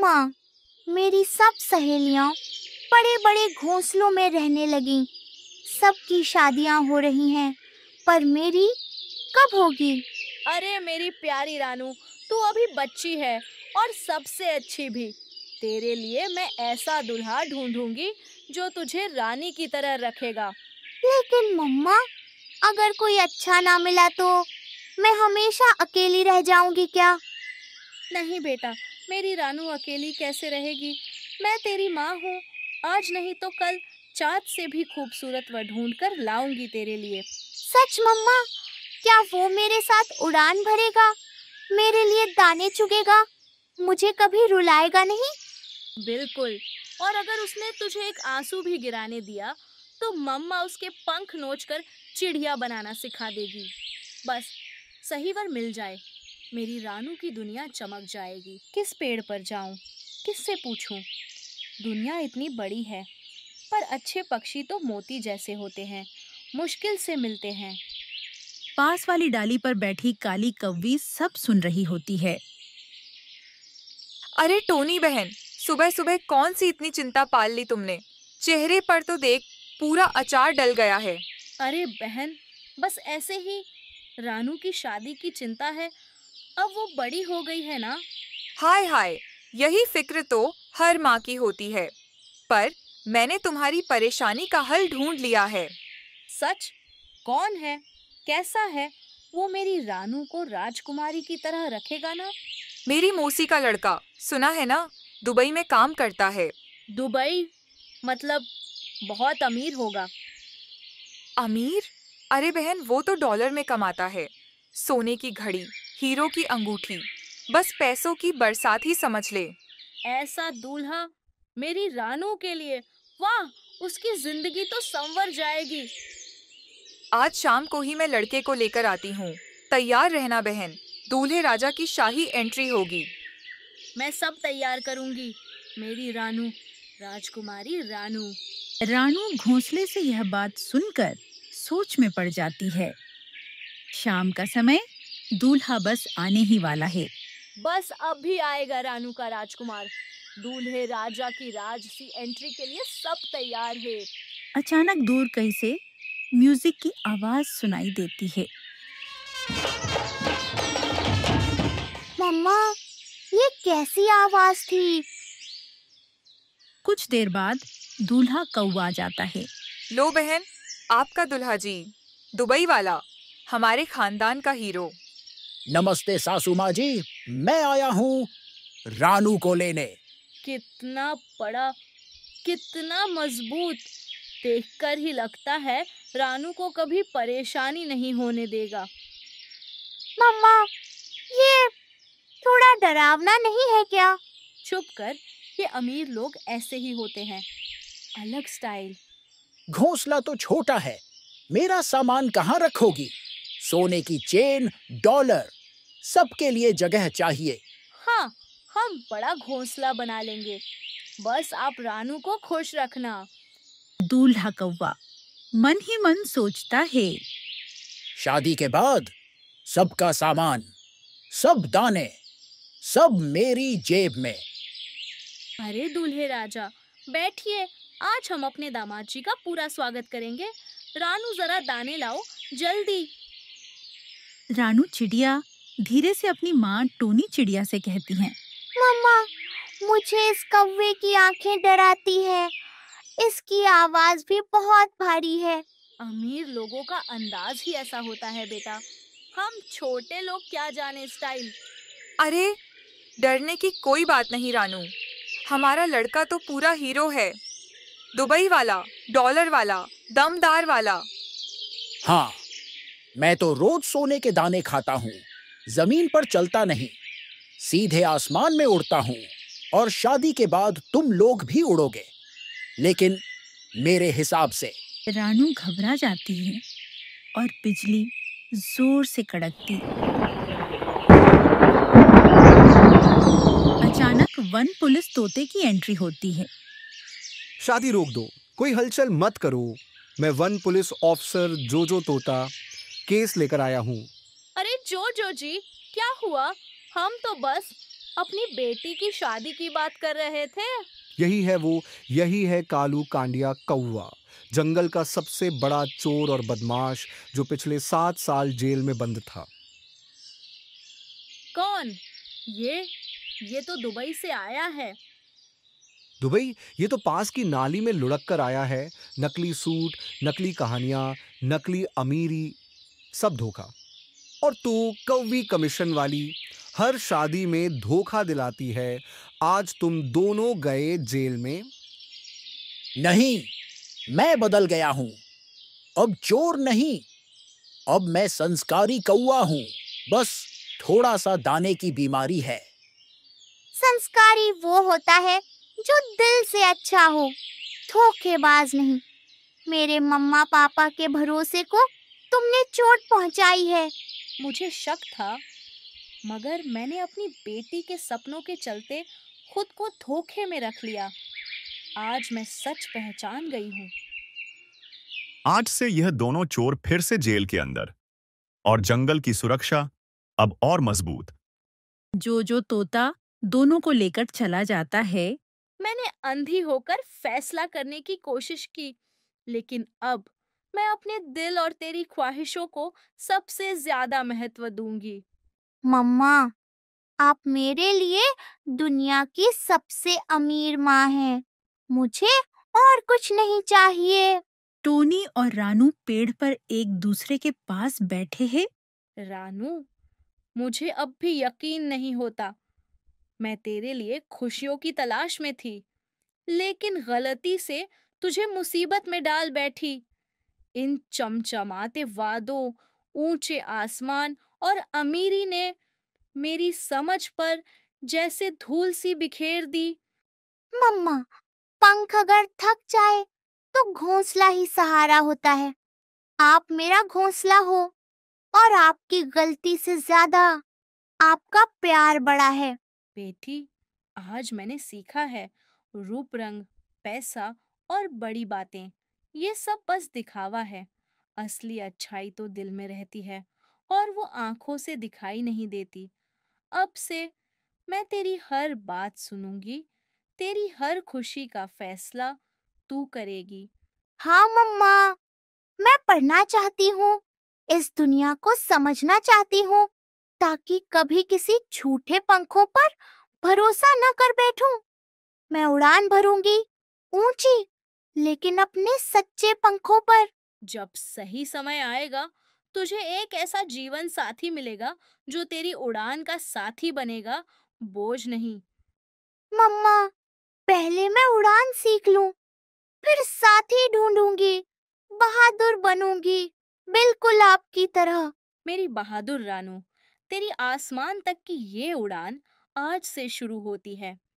मम्मा, मेरी सब सहेलियां बड़े बड़े घोंसलों में रहने लगीं। सबकी शादियां हो रही हैं, पर मेरी कब होगी? अरे मेरी प्यारी रानू, तू अभी बच्ची है और सबसे अच्छी भी। तेरे लिए मैं ऐसा दूल्हा ढूंढूंगी जो तुझे रानी की तरह रखेगा। लेकिन मम्मा, अगर कोई अच्छा ना मिला तो मैं हमेशा अकेली रह जाऊंगी क्या? नहीं बेटा, मेरी रानू अकेली कैसे रहेगी? मैं तेरी माँ हूँ। आज नहीं तो कल चाँद से भी खूबसूरत वह ढूंढ कर लाऊंगी तेरे लिए। सच मम्मा? क्या वो मेरे साथ उड़ान भरेगा, मेरे लिए दाने चुगेगा, मुझे कभी रुलाएगा नहीं? बिल्कुल। और अगर उसने तुझे एक आंसू भी गिराने दिया तो मम्मा उसके पंख नोचकर चिड़िया बनाना सिखा देगी। बस सही वर मिल जाए, मेरी रानू की दुनिया चमक जाएगी। किस पेड़ पर जाऊं, किससे पूछूं? दुनिया इतनी बड़ी है, पर अच्छे पक्षी तो मोती जैसे होते हैं, मुश्किल से मिलते हैं। पास वाली डाली पर बैठी काली कौवी सब सुन रही होती है। अरे टोनी बहन, सुबह सुबह कौन सी इतनी चिंता पाल ली तुमने? चेहरे पर तो देख, पूरा अचार डल गया है। अरे बहन, बस ऐसे ही। रानू की शादी की चिंता है। अब वो बड़ी हो गई है ना। हाय हाय, यही फिक्र तो हर माँ की होती है। पर मैंने तुम्हारी परेशानी का हल ढूंढ लिया है। सच? कौन है? कैसा है? वो मेरी रानू को राजकुमारी की तरह रखेगा ना? मेरी मौसी का लड़का, सुना है ना, दुबई में काम करता है। दुबई? मतलब बहुत अमीर होगा। अमीर? अरे बहन, वो तो डॉलर में कमाता है। सोने की घड़ी, हीरो की अंगूठी, बस पैसों की बरसात ही समझ ले। ऐसा दूल्हा मेरी रानू के लिए, वाह! उसकी जिंदगी तो संवर जाएगी। आज शाम को ही मैं लड़के को लेकर आती हूँ। तैयार रहना बहन, दूल्हे राजा की शाही एंट्री होगी। मैं सब तैयार करूंगी, मेरी रानू, राजकुमारी रानू। रानू घोंसले से यह बात सुनकर सोच में पड़ जाती है। शाम का समय, दूल्हा बस आने ही वाला है। बस अब भी आएगा रानू का राजकुमार। दूल्हे राजा की राजसी एंट्री के लिए सब तैयार है। अचानक दूर कहीं से म्यूजिक की आवाज सुनाई देती है। मम्मा, ये कैसी आवाज थी? कुछ देर बाद दूल्हा कौवा जाता है। लो बहन, आपका दुल्हा जी, दुबई वाला, हमारे खानदान का हीरो। नमस्ते सासू माँ जी, मैं आया हूँ रानू को लेने। कितना बड़ा, कितना मजबूत! देखकर ही लगता है रानू को कभी परेशानी नहीं होने देगा। मम्मा, ये थोड़ा डरावना नहीं है क्या? चुप कर, ये अमीर लोग ऐसे ही होते हैं, अलग स्टाइल। घोंसला तो छोटा है, मेरा सामान कहाँ रखोगी? सोने की चेन, डॉलर, सबके लिए जगह चाहिए। हाँ, हम बड़ा घोंसला बना लेंगे, बस आप रानू को खुश रखना। दूल्हा कौवा मन ही मन सोचता है। शादी के बाद सबका सामान, सब दाने, सब मेरी जेब में। अरे दूल्हे राजा, बैठिए, आज हम अपने दामाद जी का पूरा स्वागत करेंगे। रानू जरा दाने लाओ, जल्दी। रानू चिड़िया धीरे से अपनी माँ टोनी चिड़िया से कहती हैं। मम्मा, मुझे इस कौवे की आंखें डराती है। इसकी आवाज भी बहुत भारी है। अमीर लोगों का अंदाज ही ऐसा होता है बेटा, हम छोटे लोग क्या जाने स्टाइल। अरे डरने की कोई बात नहीं रानू, हमारा लड़का तो पूरा हीरो है। दुबई वाला, डॉलर वाला, दमदार वाला। हाँ, मैं तो रोज सोने के दाने खाता हूँ, जमीन पर चलता नहीं, सीधे आसमान में उड़ता हूँ, और शादी के बाद तुम लोग भी उड़ोगे, लेकिन मेरे हिसाब से। रानू घबरा जाती है और बिजली जोर से कड़कती। अचानक वन पुलिस तोते की एंट्री होती है। शादी रोक दो, कोई हलचल मत करो। मैं वन पुलिस ऑफिसर जोजो तोता केस लेकर आया हूँ। अरे जोजो जी, क्या हुआ? हम तो बस अपनी बेटी की शादी की बात कर रहे थे। यही है कालू कांडिया कौवा, जंगल का सबसे बड़ा चोर और बदमाश जो पिछले 7 साल जेल में बंद था। कौन? ये तो दुबई से आया है। दुबई? ये तो पास की नाली में लुढ़क कर आया है। नकली सूट, नकली कहानियां, नकली अमीरी, सब धोखा। और तू कौवी कमीशन वाली, हर शादी में धोखा दिलाती है। आज तुम दोनों गए जेल में। नहीं, मैं बदल गया हूँ। अब चोर नहीं, अब मैं संस्कारी कौवा हूँ। बस थोड़ा सा दाने की बीमारी है। संस्कारी वो होता है जो दिल से अच्छा हो, धोखेबाज नहीं। मेरे मम्मा पापा के भरोसे को तुमने चोट पहुंचाई है। मुझे शक था, मगर मैंने अपनी बेटी के सपनों के चलते खुद को धोखे में रख लिया। आज मैं सच पहचान गई हूँ। आज से यह दोनों चोर फिर से जेल के अंदर, और जंगल की सुरक्षा अब और मजबूत। जो तोता दोनों को लेकर चला जाता है। मैंने अंधी होकर फैसला करने की कोशिश की, लेकिन अब मैं अपने दिल और तेरी ख्वाहिशों को सबसे ज्यादा महत्व दूंगी। मम्मा, आप मेरे लिए दुनिया की सबसे अमीर माँ हैं। मुझे और कुछ नहीं चाहिए। टोनी और रानू पेड़ पर एक दूसरे के पास बैठे हैं। रानू, मुझे अब भी यकीन नहीं होता। मैं तेरे लिए खुशियों की तलाश में थी, लेकिन गलती से तुझे मुसीबत में डाल बैठी। इन चमचमाते वादों, ऊंचे आसमान और अमीरी ने मेरी समझ पर जैसे धूल सी बिखेर दी। मम्मा, पंख अगर थक जाए तो घोंसला ही सहारा होता है। आप मेरा घोंसला हो, और आपकी गलती से ज्यादा आपका प्यार बड़ा है। बेटी, आज मैंने सीखा है, रूप रंग, पैसा और बड़ी बातें, ये सब बस दिखावा है। असली अच्छाई तो दिल में रहती है, और वो आंखों से दिखाई नहीं देती। अब से मैं तेरी हर बात सुनूंगी, तेरी हर खुशी का फैसला तू करेगी। हाँ मम्मा, मैं पढ़ना चाहती हूँ, इस दुनिया को समझना चाहती हूँ, ताकि कभी किसी झूठे पंखों पर भरोसा न कर बैठूं। मैं उड़ान भरूंगी, ऊंची, लेकिन अपने सच्चे पंखों पर। जब सही समय आएगा, तुझे एक ऐसा जीवन साथी मिलेगा जो तेरी उड़ान का साथी बनेगा, बोझ नहीं। मम्मा, पहले मैं उड़ान सीख लूं, फिर साथी ढूंढूंगी, बहादुर बनूंगी, बिल्कुल आपकी तरह। मेरी बहादुर रानू, तेरी आसमान तक की ये उड़ान आज से शुरू होती है।